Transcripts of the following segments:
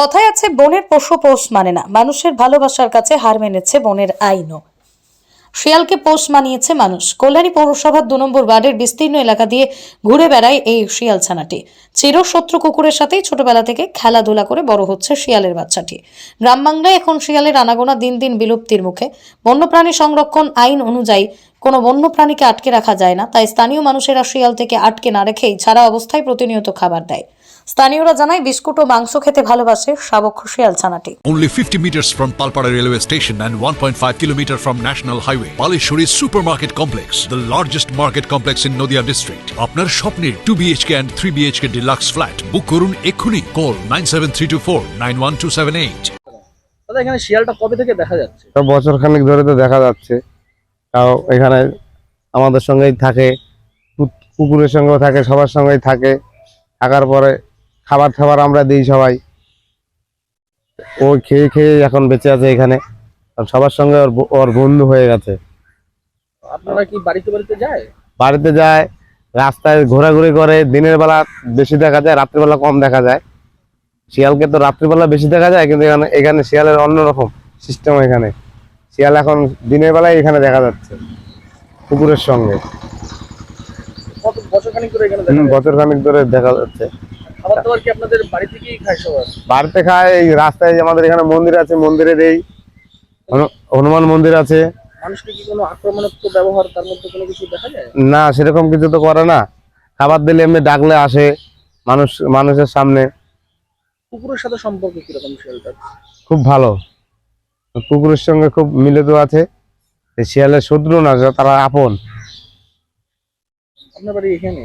কথায় আছে বনের পশু পোষ মানে না, মানুষের ভালোবাসার কাছে হার মেনেছে বনের আইনও। শিয়ালকে পোষ মানিয়েছে মানুষ। কল্যাণী পৌরসভার 2 নম্বর ওয়ার্ডের বিস্তীর্ণ এলাকা দিয়ে ঘুরে বেড়ায় এই শিয়াল ছানাটি। চিরশত্রু কুকুরের সাথেই ছোটবেলা থেকে খেলাধুলা করে বড় হচ্ছে শিয়ালের বাচ্চাটি। গ্রাম বাংলায় এখন শিয়ালের আনাগোনা দিন দিন বিলুপ্তির মুখে। বন্যপ্রাণী সংরক্ষণ আইন অনুযায়ী কোনো বন্যপ্রাণীকে আটকে রাখা যায় না, তাই স্থানীয় মানুষেরা শিয়াল থেকে আটকে না রেখেই ছাড়া অবস্থায় প্রতিনিয়ত খাবার দেয়। স্থানীয়রা জানায় বিস্কুট ও মাংস খেতে ভালোবাসে শাবক শিয়াল ছানাটি। Only 50 meters from Palpara railway station and 1.5 kilometer from National Highway, Palishuri Supermarket Complex, the largest market complex in Noida district. আপনার স্বপ্নের 2 BHK and 3 BHK deluxe flat বুক করুন এক্ষুনি। Call 9732491278. দাদা, এখানে শিয়ালটা কবে থেকে দেখা যাচ্ছে? বছর খানেক ধরে তো দেখা যাচ্ছে। তাও এখানে আমাদের সঙ্গেই থাকে, কুকুরের সঙ্গেও থাকে, সবার সঙ্গেই থাকে। থাকার পরে খাবার আমরা দিই সবাই। ও খেয়ে খেয়ে এখন বেঁচে আছে এখানে, সবার সঙ্গে ওর বন্ধু হয়ে গেছে। আপনারা কি বাড়িতে যায়? বাড়িতে যায়, রাস্তায় ঘোরাঘুরি করে। দিনের বেলা বেশি দেখা যায়, রাত্রিবেলা কম দেখা যায়। শিয়ালকে তো রাত্রিবেলা বেশি দেখা যায়, কিন্তু এখানে শিয়ালের অন্যরকম সিস্টেম। এখানে শিয়াল এখন দিনের বেলায় এখানে দেখা যাচ্ছে কুকুরের সঙ্গে। বছরখানেক ধরে এখানে বছরখানেক ধরে দেখা যাচ্ছে। খাবার দাবার কি আপনাদের বাড়ি থেকেই খায় সবাই? বাড়িতে খায়, এই রাস্তায় আমাদের এখানে মন্দির আছে, মন্দিরে দেই। হনুমান মন্দির আছে। মানুষকে কি কোনো আক্রমণাত্মক ব্যবহার তার মধ্যে কোনো কিছু দেখা যায়? না, সেরকম কিছু তো করে না। খাবার দিলে এমনি ডাকলে আসে মানুষের সামনে। কুকুরের সাথে সম্পর্ক কিরকম শিয়ালটার? খুব ভালো, কুকুরের সঙ্গে খুব মিলিত আছে। শিয়ালের শত্রু না, তারা আপন। আপনার বাড়ি এখানে?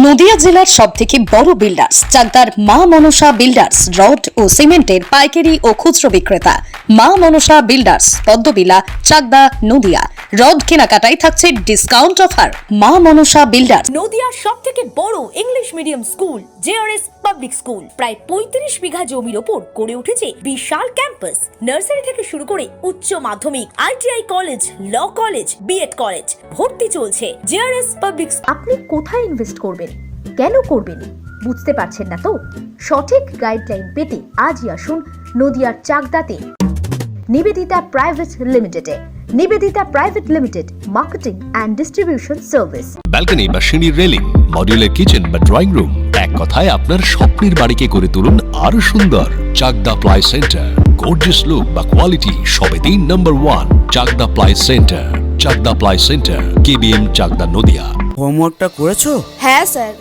নদিয়া জেলার সবথেকে বড় বিল্ডার্স চাকদার মা মনসা বিল্ডার্স, রড ও সিমেন্টের পাইকারি ও খুচরো বিক্রেতা। মা মনসা বিল্ডার্স, পদ্মবিলা, চাকদা, নদিয়া। রড কেনাকাটায় থাকছে ডিসকাউন্ট অফার। মা মনসা বিল্ডার্স। নদিয়ার সবথেকে বড় English medium school JRS public school, প্রায় 35 বিঘা জমির ওপর গড়ে উঠেছে বিশাল ক্যাম্পাস। নার্সারি থেকে শুরু করে উচ্চ মাধ্যমিক, ITI college, law college, BEd college, ভর্তি চলছে। JRS public. আপনি কোথায় ইনভেস্ট করবেন, কেন করবেন বুঝতে পারছেন না তো? সঠিক গাইডলাইন পেতে আজই আসুন নদিয়ার চাকদাতে নিবেদিতা প্রাইভেট লিমিটেডে। Nivedita private limited, marketing and distribution service. Balcony বা সিঁড়ির রেলিং, মডিউলার কিচেন বা ড্রয়িং রুম, এক কথায় আপনার স্বপ্নের বাড়িকে করে তুলুন আরো সুন্দর। Chakdah ply centre, gorgeous look বা কোয়ালিটি সবে 3 number 1 Chakdah ply centre. Chakdah ply centre, KBM, Chakdah, Nadia. হোমওয়ার্কটা করেছো? হ্যাঁ স্যার।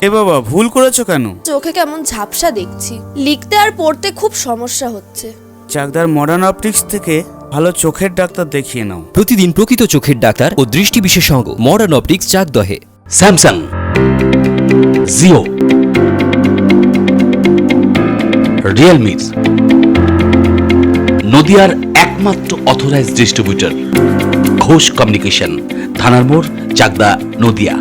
এ বাবা, ভুল করেছো কেন? চোখে কেমন ঝাপসা দেখছি, লিখতে আর পড়তে খুব সমস্যা হচ্ছে। চাকদার মডার্ন অপটিক্স থেকে ভালো চোখের ডাক্তার দেখিয়ে নাও। প্রতিদিন প্রকৃত চোখের ডাক্তার ও দৃষ্টি বিশেষজ্ঞ মডার্ন অপটিক্স, চাকদহে। স্যামসাং, জিও, রিয়েলমি, নদিয়ার একমাত্র অথরাইজড ডিস্ট্রিবিউটর ঘোষ কমিউনিকেশন, থানার মোড়, চাকদা, নদিয়া।